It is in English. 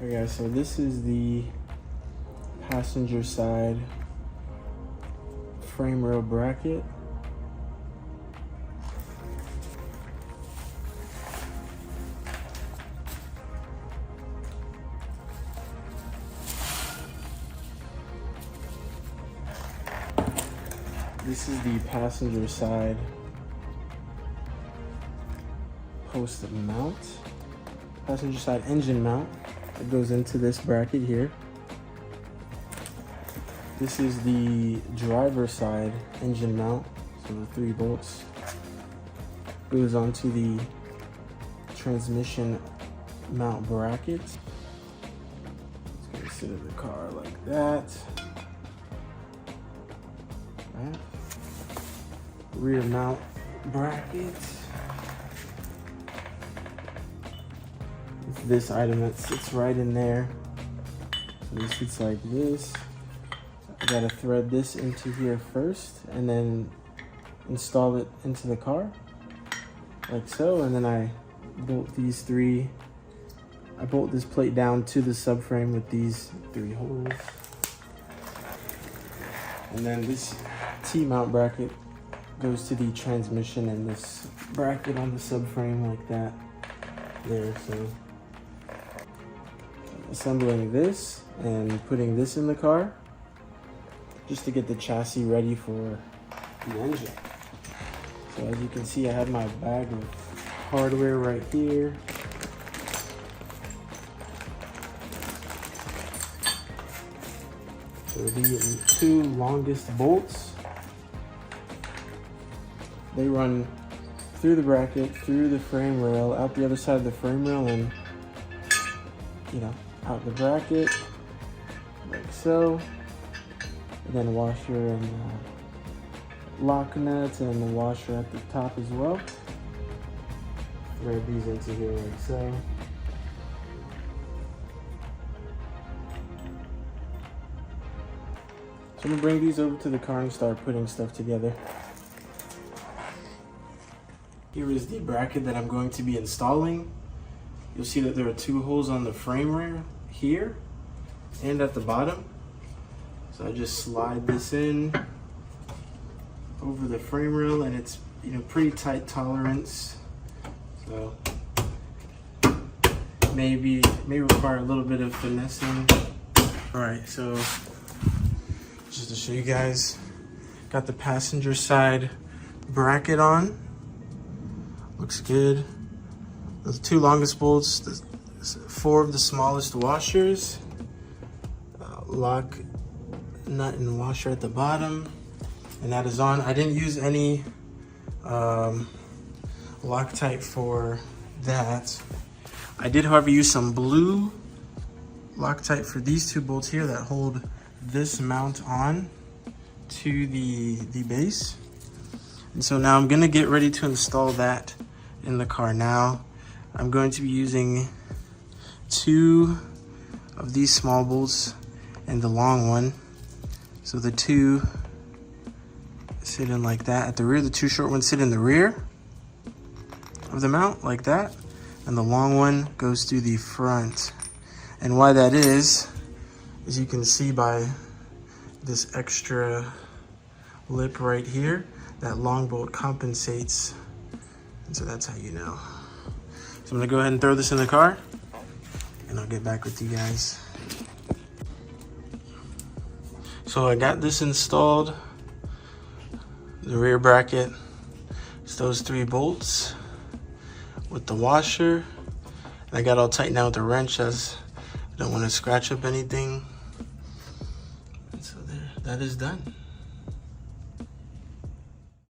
Okay guys, so this is the passenger side frame rail bracket. This is the passenger side post mount, passenger side engine mount that goes into this bracket here. This is the driver side engine mount, so the 3 bolts goes onto the transmission mount bracket. It's gonna sit in the car like that. Right. Rear mount bracket. It's this item that sits right in there. So it sits like this. I gotta thread this into here first and then install it into the car like so, and then I bolt these 3. I bolt this plate down to the subframe with these 3 holes. And then this T-mount bracket goes to the transmission and this bracket on the subframe like that there. So assembling this and putting this in the car just to get the chassis ready for the engine. So as you can see, I have my bag of hardware right here. So the 2 longest bolts, they run through the bracket, through the frame rail, out the other side of the frame rail, and out the bracket like so. And then washer and lock nuts and the washer at the top as well. Thread these into here like so. So I'm gonna bring these over to the car and start putting stuff together. Here is the bracket that I'm going to be installing. You'll see that there are 2 holes on the frame rail here and at the bottom. So I just slide this in over the frame rail, and it's pretty tight tolerance. So may require a little bit of finessing. All right, so just to show you guys, got the passenger side bracket on. Looks good. The 2 longest bolts, 4 of the smallest washers, lock nut and washer at the bottom, and that is on. I didn't use any Loctite for that. I did, however, use some blue Loctite for these 2 bolts here that hold this mount on to the base. And so now I'm gonna get ready to install that in the car. Now I'm going to be using 2 of these small bolts and the long one. So the 2 sit in like that at the rear. The 2 short ones sit in the rear of the mount like that. And the long one goes through the front. And why that is you can see by this extra lip right here, that long bolt compensates. And so that's how you know. So I'm gonna go ahead and throw this in the car and I'll get back with you guys. So I got this installed, the rear bracket. It's those 3 bolts with the washer. And I got all tightened out with the wrench as I don't want to scratch up anything. And so there, that is done.